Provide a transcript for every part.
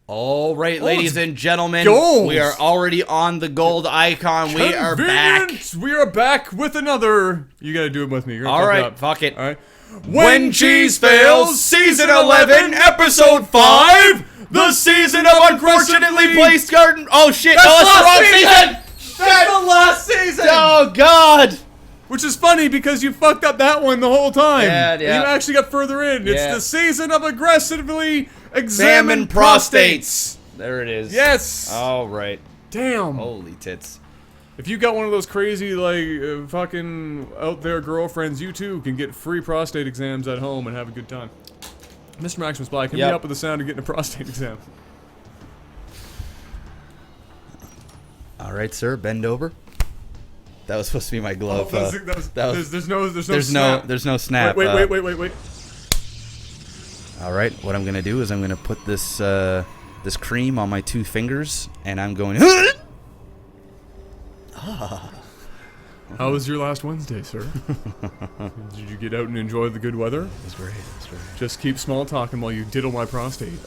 All right, ladies and gentlemen, goals. we are already on the gold icon. We are back. We are back with another. You gotta do it with me. All right, fuck it. All right. When Cheese Fails, Season 11, Episode 5, the season of unfortunately placed garden. Oh shit, That's the wrong season! That's the last season! Oh god! Which is funny because you fucked up that one the whole time. Yeah. You actually got further in. It's the season of aggressively examine prostates. There it is. Yes. All right. Damn. Holy tits. If you got one of those crazy, like, fucking out there girlfriends, you too can get free prostate exams at home and have a good time. Mr. MaximusBlack, hit me up with the sound of getting a prostate exam. All right, sir. Bend over. That was supposed to be my glove. There's no snap. Wait. All right, what I'm gonna do is I'm gonna put this this cream on my 2 fingers, and I'm going. How was your last Wednesday, sir? Did you get out and enjoy the good weather? It was great. Just keep small talking while you diddle my prostate.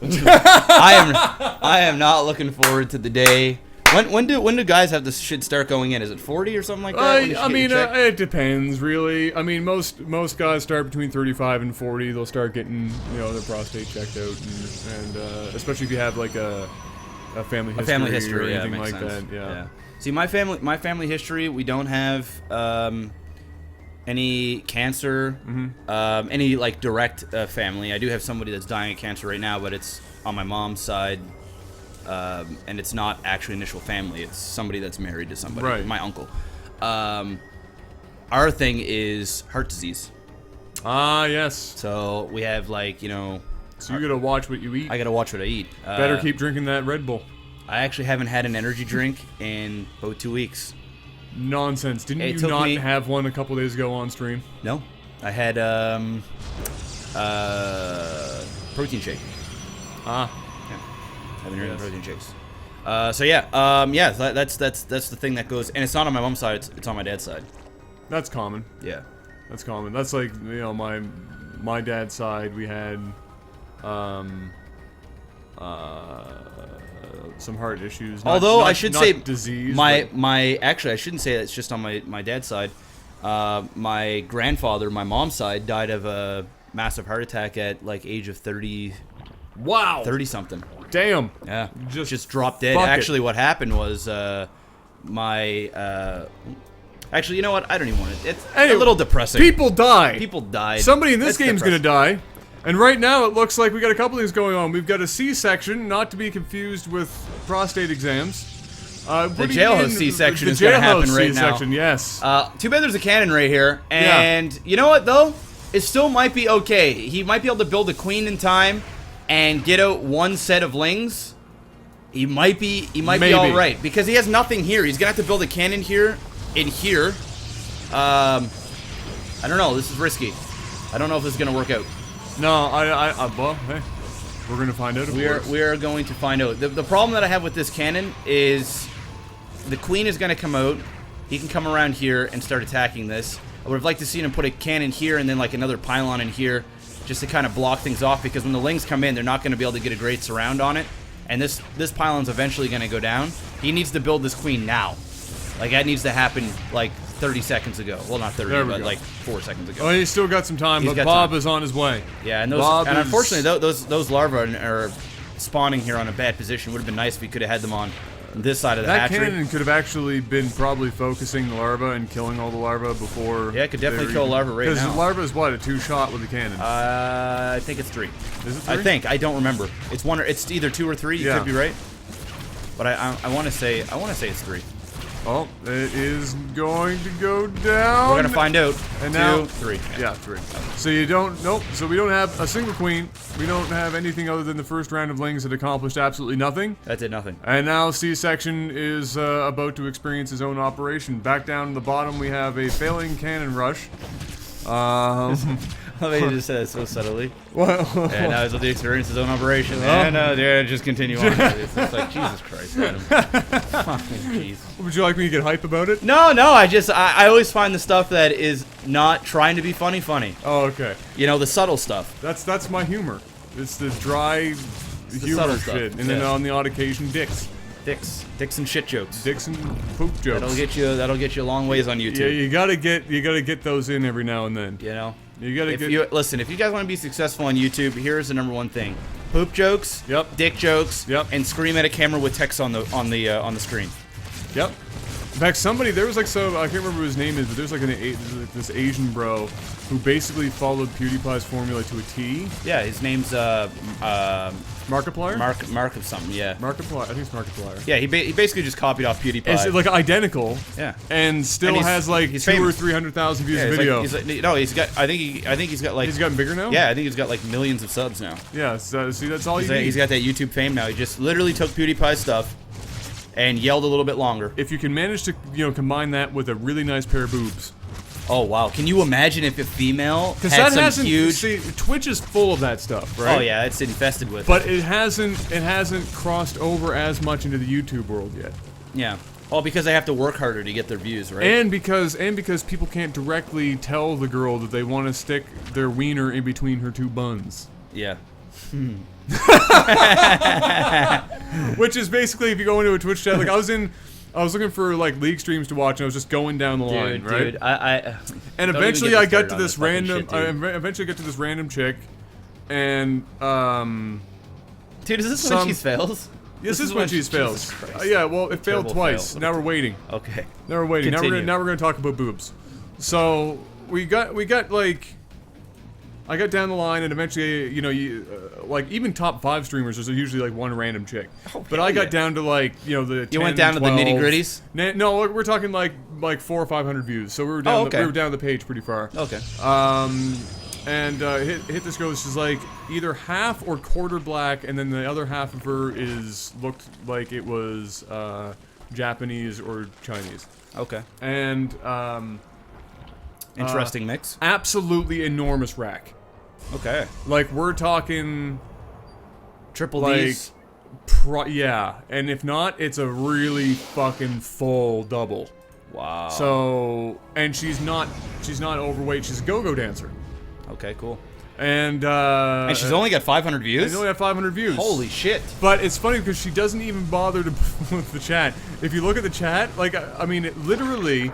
I am not looking forward to the day. When do guys have this shit start going in? Is it 40 or something like that? I mean, it depends, really. I mean, most guys start between 35 and 40. They'll start getting, their prostate checked out, and especially if you have like a family history, or anything like that. Yeah. See, my family history, we don't have any cancer, any like direct family. I do have somebody that's dying of cancer right now, but it's on my mom's side. And it's not actually initial family. It's somebody that's married to somebody. Right. My uncle. Our thing is heart disease. Ah, yes. So we have like, So you gotta watch what you eat. I gotta watch what I eat. Better keep drinking that Red Bull. I actually haven't had an energy drink in about 2 weeks. Nonsense. Didn't you not have one a couple days ago on stream? No. I had protein shake. Ah. I've been drinking protein shakes. That's the thing that goes, and it's not on my mom's side. It's on my dad's side. That's common. Yeah, that's common. That's like my dad's side. We had some heart issues. Although I should say disease. Actually I shouldn't say that it's just on my dad's side. My grandfather, my mom's side, died of a massive heart attack at like age of 30. Wow. 30 something. Damn. Yeah. Just dropped dead. Actually, what happened was actually, you know what? I don't even want it. It's a little depressing. People die. People died. Somebody in this game's gonna die. And right now, it looks like we got a couple things going on. We've got a C-section, not to be confused with prostate exams. The jailhouse C-section is gonna happen right now. C-section, yes. Too bad there's a cannon right here. And you know what though? It still might be okay. He might be able to build a queen in time and get out 1 set of lings. He might be all right because he has nothing here. He's gonna have to build a cannon here, in here. I don't know. This is risky. I don't know if this is gonna work out. No, well, hey, we're gonna find out. We are going to find out. The problem that I have with this cannon is the queen is gonna come out. He can come around here and start attacking this. I would have liked to see him put a cannon here and then like another pylon in here, just to kind of block things off, because when the lings come in, they're not going to be able to get a great surround on it, and this pylon's eventually going to go down. He needs to build this queen now. Like, that needs to happen, like, 30 seconds ago. Well, not 30, but, like, 4 seconds ago. Oh, he's still got some time, but Bob is on his way. Yeah, and unfortunately, those larvae are spawning here on a bad position. Would have been nice if we could have had them on this side of the hatchery. That cannon could have actually been probably focusing the larva and killing all the larvae before. Yeah, it could definitely kill a larva right now. Because the larva is what, a 2-shot with a cannon? I think it's 3. Is it 3? I think. I don't remember. It's either 2 or 3. You could be right. But I want to say it's 3. Oh, it is going to go down. We're gonna find out. And 2, now 3. Yeah, 3. So you don't. Nope. So we don't have a single queen. We don't have anything other than the first round of lings that accomplished absolutely nothing. That did nothing. And now C-section is about to experience his own operation. Back down to the bottom, we have a failing cannon rush. I mean, you just said it so subtly. Well, and now he's about to experience his own operation. And just continue on. It's like, Jesus Christ, Adam. Fucking jeez. Would you like me to get hype about it? No, I always find the stuff that is not trying to be funny. Oh, okay. You know, the subtle stuff. That's my humor. It's the dry humor shit, and then on the odd occasion, dicks and shit jokes. Dicks and poop jokes. That'll get you a long ways on YouTube. Yeah, you gotta get those in every now and then. You know, you gotta listen. If you guys want to be successful on YouTube, here's the #1 thing: poop jokes, dick jokes, and scream at a camera with text on the screen. Yep. In fact, there was like I can't remember what his name is, but there's like this Asian bro who basically followed PewDiePie's formula to a T. Yeah, his name's Markiplier? Mark of something, yeah. Markiplier, I think it's Markiplier. Yeah, he basically just copied off PewDiePie. It's like identical. Yeah. And still has like 200,000 or 300,000 views a video. He's got. I think he's got like. He's gotten bigger now. Yeah, I think he's got like millions of subs now. Yeah. So, see, that's all you need. He's got that YouTube fame now. He just literally took PewDiePie's stuff and yelled a little bit longer. If you can manage to combine that with a really nice pair of boobs. Oh wow! Can you imagine if a female had some huge? See, Twitch is full of that stuff, right? Oh yeah, it's infested with. But it hasn't crossed over as much into the YouTube world yet. Yeah. Well, because they have to work harder to get their views, right? And because people can't directly tell the girl that they want to stick their wiener in between her two buns. Yeah. Which is basically, if you go into a Twitch chat, like I was looking for like league streams to watch, and I was just going down the line, right? Dude, and eventually I got to this random. I eventually got to this random chick, and dude, is this when she fails? This is when she fails. Yeah, well, it failed twice. Now we're waiting. Okay. Now we're waiting. Now we're gonna talk about boobs. So we got like. I got down the line, and eventually, like even top 5 streamers, there's usually like one random chick. Oh, but I got down to like, the 10, you went down 12. To the nitty-gritties? No, we're talking like 400 or 500 views. So we were down. We were down the page pretty far. Okay. And hit this girl. She's like either half or quarter black, and then the other half of her looked like it was Japanese or Chinese. Okay. And interesting mix. Absolutely enormous rack. Okay. Like, we're talking... Triple D's? Yeah. And if not, it's a really fucking full double. Wow. So... And she's not overweight. She's a go-go dancer. Okay, cool. And she's only got 500 views? She's only got 500 views. Holy shit. But it's funny because she doesn't even bother to with the chat. If you look at the chat, like, I mean, it literally...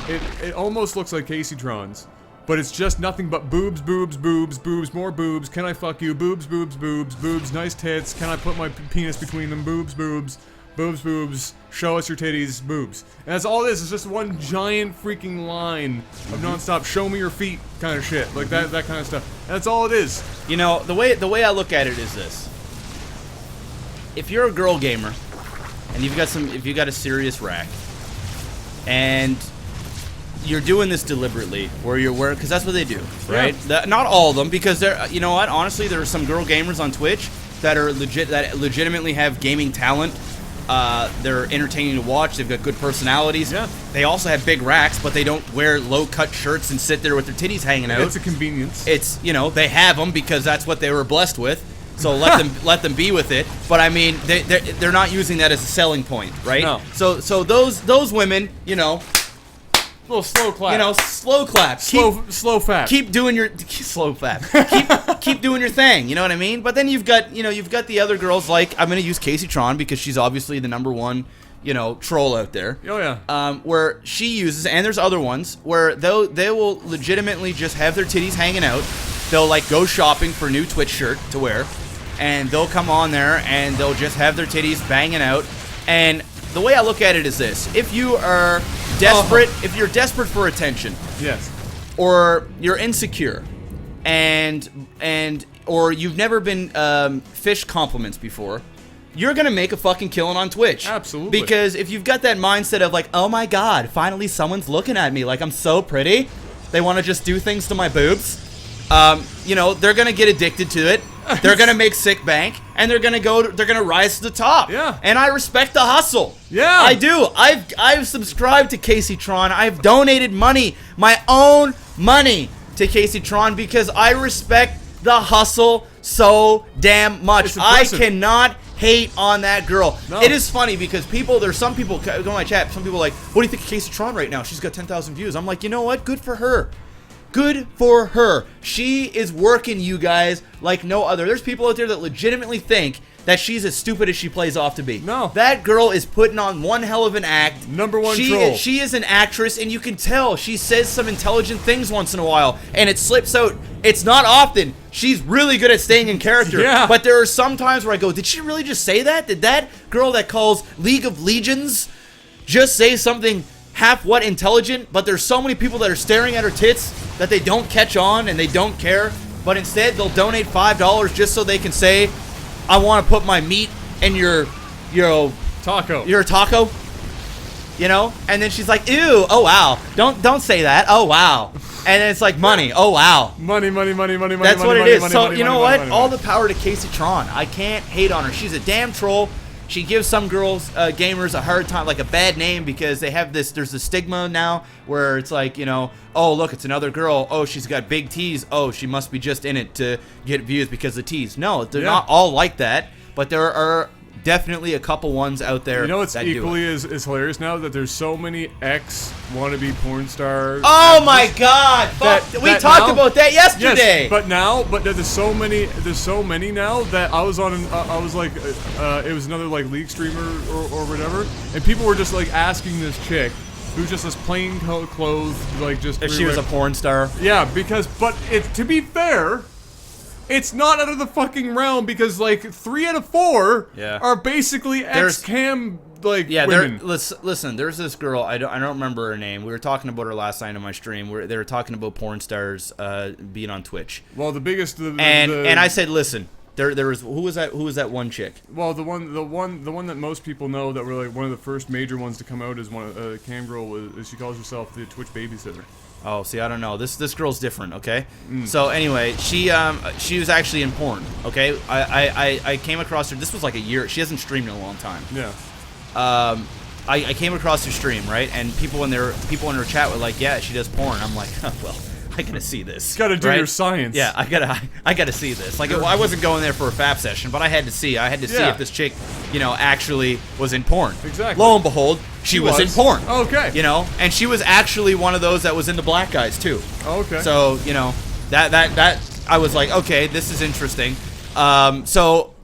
It almost looks like Caseytron's, but it's just nothing but boobs, boobs, boobs, boobs, more boobs, can I fuck you, boobs, boobs, boobs, boobs, nice tits, can I put my penis between them, boobs, boobs, boobs, boobs, show us your titties, boobs. And that's all it is, it's just one giant freaking line of nonstop, show me your feet kind of shit, like that kind of stuff. And that's all it is. You know, the way I look at it is this. If you're a girl gamer, and you've got a serious rack, and you're doing this deliberately, because that's what they do, right? Yeah. Not all of them, because you know what? Honestly, there are some girl gamers on Twitch that legitimately have gaming talent. They're entertaining to watch. They've got good personalities. Yeah. They also have big racks, but they don't wear low-cut shirts and sit there with their titties hanging out. It's a convenience. It's they have them because that's what they were blessed with. So let them be with it. But I mean, they're not using that as a selling point, right? No. So those women, little slow clap. Slow clap. Slow fap. Keep doing your slow fap. keep doing your thing. You know what I mean? But then you've got the other girls, like I'm gonna use Caseytron because she's obviously the #1 troll out there. Oh yeah. Where she uses, and there's other ones where they will legitimately just have their titties hanging out. They'll like go shopping for a new Twitch shirt to wear, and they'll come on there and they'll just have their titties banging out. And the way I look at it is this: if you are desperate, if you're desperate for attention, yes, or you're insecure, or you've never been fished compliments before, you're gonna make a fucking killing on Twitch. Absolutely. Because if you've got that mindset of like, oh my god, finally someone's looking at me, like I'm so pretty, they want to just do things to my boobs. They're gonna get addicted to it. They're gonna make sick bank, and they're gonna rise to the top. Yeah. And I respect the hustle. Yeah. I do. I've subscribed to Caseytron. I've donated money, my own money, to Caseytron because I respect the hustle so damn much. I cannot hate on that girl. No. It is funny because there's some people go in my chat. Some people are like, what do you think of Caseytron right now? She's got 10,000 views. I'm like, you know what? Good for her. Good for her. She is working you guys like no other. There's people out there that legitimately think that she's as stupid as she plays off to be. No. That girl is putting on one hell of an act. #1 troll. She is an actress, and you can tell she says some intelligent things once in a while, and it slips out. It's not often. She's really good at staying in character. Yeah. But there are some times where I go, did she really just say that? Did that girl that calls League of Legions just say something half what intelligent? But there's so many people that are staring at her tits that they don't catch on and they don't care. But instead, they'll donate $5 just so they can say, I want to put my meat in your taco. Your taco. You know? And then she's like, ew, oh wow. Don't say that. Oh wow. And then it's like money. Oh wow. Money. That's what it is. So you know what? All the power to Casey Tron. I can't hate on her. She's a damn troll. She gives some girls, gamers, a hard time, like a bad name, because they have this, there's a stigma now where it's like, you know, oh, look, it's another girl. Oh, she's got big T's. Oh, she must be just in it to get views because of T's. No, they're not all like that, but there are definitely a couple ones out there. You know what's that equally as hilarious now? That there's so many wannabe porn stars. Oh my god! Fuck, we talked about that yesterday. Yes, but there's so many now that I was on. I was like, it was another like league streamer or whatever, and people were just like asking this chick, who's just this plain clothes, like just. If she was a porn star. Yeah, but to be fair. It's not out of the fucking realm because like 3 out of 4 are basically ex-cam women. Listen, there's this girl, I don't remember her name. We were talking about her last night on my stream where they were talking about porn stars being on Twitch. Well, the biggest and I said, listen, there was who was that one chick? Well, the one that most people know that were like one of the first major ones to come out is one cam girl she calls herself the Twitch babysitter. Oh, see, I don't know. This girl's different, okay? So anyway, she was actually in porn, okay? I came across her. This was like a year. She hasn't streamed in a long time. Yeah. I came across her stream, right? And people in her chat were like, "Yeah, she does porn." I'm like, oh, well, I gotta see this. Got to do your science. Yeah, I gotta see this. Like, I wasn't going there for a fap session, but I had to see. I had to see if this chick, you know, actually was in porn. Exactly. Lo and behold, she was in porn. Okay. You know, and she was actually one of those that was into black guys too. Okay. So you know, that I was like, okay, this is interesting. So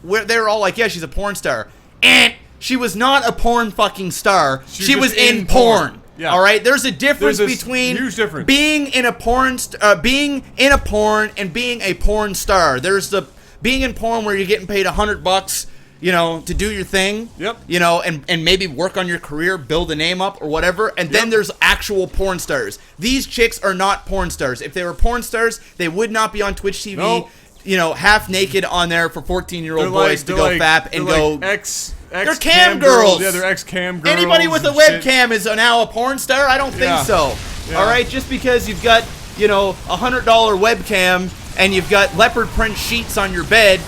they were all like, yeah, she's a porn star, and she was not a porn fucking star. She was in porn. Yeah. All right. There's a difference between being in a porn, being in a porn, and being a porn star. There's the being in porn where you're getting paid $100, you know, to do your thing. Yep. You know, and maybe work on your career, build a name up or whatever. And then there's actual porn stars. These chicks are not porn stars. If they were porn stars, they would not be on Twitch TV. No. You know, half naked on there for 14-year-old boys to go fap and go. They're cam girls. Yeah, they're ex-cam girls. Anybody with a webcam is now a porn star? I don't think so. Yeah. All right, just because you've got, you know, a $100 webcam and you've got leopard print sheets on your bed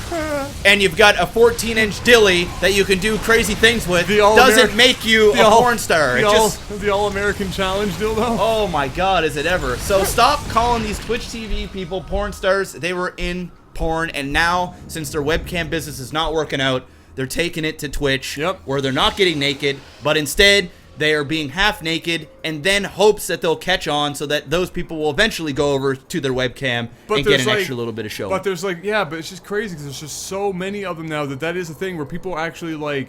and you've got a 14-inch dilly that you can do crazy things with doesn't make you a porn star. The All-American Challenge dildo? Oh my God, is it ever. So stop calling these Twitch TV people porn stars. They were in porn, and now, since their webcam business is not working out, they're taking it to Twitch, where they're not getting naked, but instead they are being half naked, and then hopes that they'll catch on so that those people will eventually go over to their webcam and get an extra little bit of show. But there's but it's just crazy because there's just so many of them now that is a thing where people actually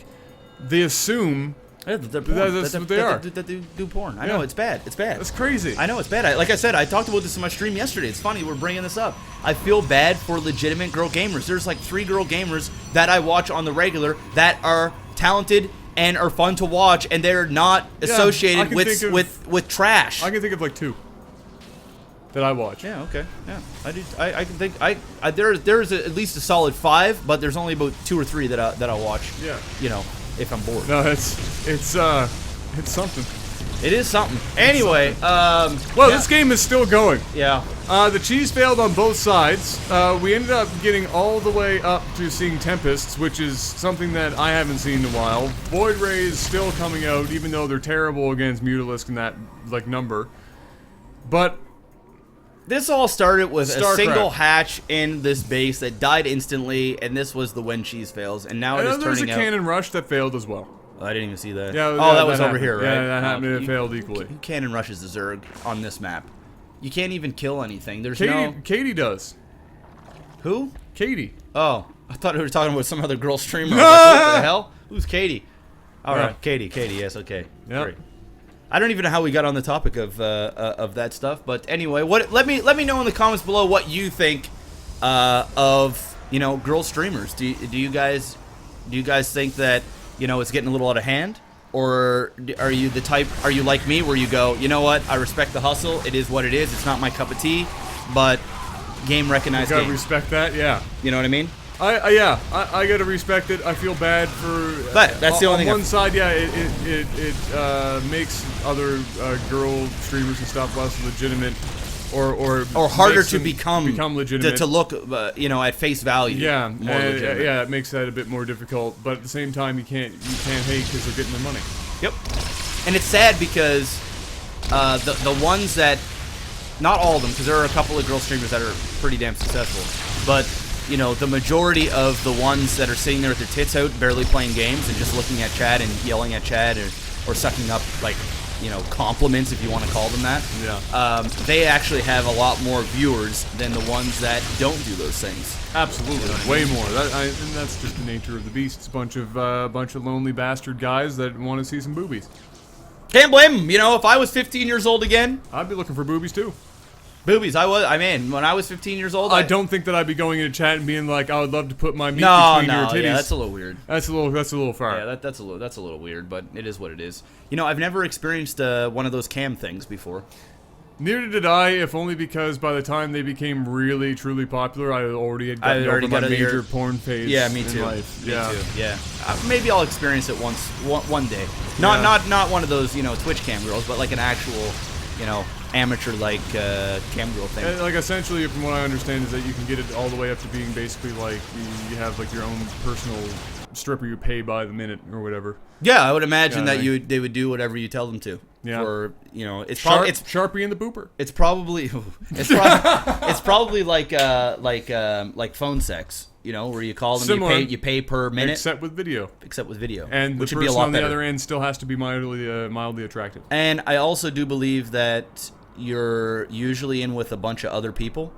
they assume. Yeah, that's what they are. That do porn. I know, it's bad. It's bad. That's crazy. I know, it's bad. Like I said, I talked about this in my stream yesterday. It's funny we're bringing this up. I feel bad for legitimate girl gamers. There's like 3 girl gamers that I watch on the regular that are talented and are fun to watch, and they're not associated with trash. I can think of like 2 that I watch. Yeah, okay. Yeah, I do. I can think. There's at least a solid 5, but there's only about 2 or 3 that I watch. Yeah. You know, if I'm bored. No, it's something. It is something. Anyway, this game is still going. Yeah. The cheese failed on both sides. We ended up getting all the way up to seeing Tempests, which is something that I haven't seen in a while. Void Rays still coming out, even though they're terrible against Mutalisk and that number. But this all started with Starcraft. A single hatch in this base that died instantly, and this was the when cheese fails, and now it is turning out. There's a cannon rush that failed as well. I didn't even see that. Yeah, that was over here, right? Yeah, that happened. It failed equally. Who cannon rushes the Zerg on this map? You can't even kill anything. There's no... Katie does. Who? Katie. Oh, I thought we were talking about some other girl streamer. I was like, what the hell? Who's Katie? All right, Katie, yes, okay. Yeah. Great. I don't even know how we got on the topic of that stuff, but anyway, let me know in the comments below what you think of, you know, girl streamers. Do you guys think that, you know, it's getting a little out of hand? Or are you the type, are you like me where you go, you know what, I respect the hustle, it is what it is, it's not my cup of tea, but game recognized game. You gotta respect that, yeah. You know what I mean? I gotta respect it. I feel bad for. But that's the only thing. On one side, yeah, it makes other girl streamers and stuff less legitimate, or harder to become legitimate. To look, you know, at face value. Yeah, more legitimate. yeah, it makes that a bit more difficult. But at the same time, you can't hate because they're getting their money. Yep. And it's sad because the ones that, not all of them, because there are a couple of girl streamers that are pretty damn successful, but you know, the majority of the ones that are sitting there with their tits out, barely playing games and just looking at chat and yelling at chat or sucking up, like, you know, compliments, if you want to call them that. Yeah. They actually have a lot more viewers than the ones that don't do those things. Absolutely, You know what I way mean? more. And that's just the nature of the beast. It's a bunch of lonely bastard guys that want to see some boobies. Can't blame them. You know, if I was 15 years old again, I'd be looking for boobies too. boobies. I mean, when I was 15 years old, I don't think that I'd be going into chat and being like, I would love to put my meat no, between your titties. yeah, that's a little weird. That's a little far. Yeah, that's a little weird, but it is what it is. You know, I've never experienced one of those cam things before. Neither did I, if only because by the time they became really, truly popular, I already had gotten over my major porn phase. Yeah, me too. In life. Me yeah. too. Yeah. Maybe I'll experience it one day. Not one of those, you know, Twitch cam girls, but like an actual, you know, amateur like cam girl thing. And, like, essentially, from what I understand, is that you can get it all the way up to being basically like you have like your own personal stripper you pay by the minute or whatever. Yeah, I would imagine that they would do whatever you tell them to. Yeah. For, you know, it's Sharpie and the Booper. It's probably it's probably like phone sex, you know, where you call them, you pay per minute, except with video, which and the would person be a lot on the better. other end still has to be mildly attractive. And I also do believe that you're usually in with a bunch of other people.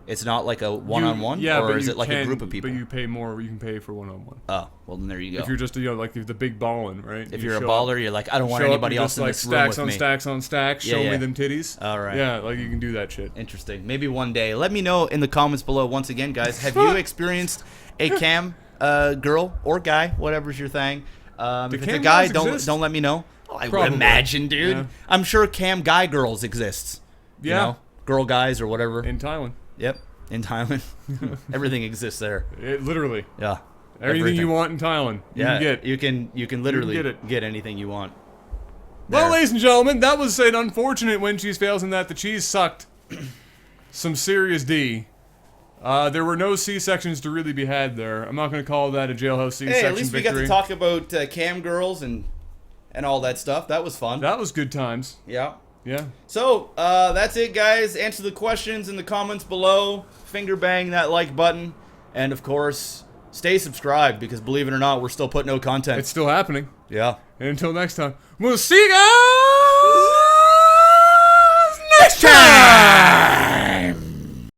It's not like a one-on-one, or is it like a group of people? But you pay more. You can pay for one-on-one. Oh, well then there you go. If you're just, you know, like the big ballin', right? If you're a baller, you're like, I don't want anybody else in this room with me. Stacks on stacks. Show me them titties. All right. Yeah, like you can do that shit. Interesting. Maybe one day. Let me know in the comments below. Once again, guys, have you experienced a cam girl or guy, whatever's your thing? If it's a guy, don't let me know. Oh, I would imagine, dude. Yeah. I'm sure cam guy girls exists. Yeah. You know? Girl guys or whatever. In Thailand. Yep. In Thailand. Everything exists there. Literally. Yeah. Everything you want in Thailand. You can literally get anything you want. Well, there. ladies and gentlemen, that was an unfortunate when cheese fails in that the cheese sucked some serious D. There were no C-sections to really be had there. I'm not going to call that a jailhouse C-section victory. Hey, at least we got to talk about cam girls and all that stuff. That was fun. That was good times. Yeah. Yeah. So, that's it, guys. Answer the questions in the comments below. Finger bang that like button. And, of course, stay subscribed because, believe it or not, we're still putting out content. It's still happening. Yeah. And until next time, we'll see you guys next time!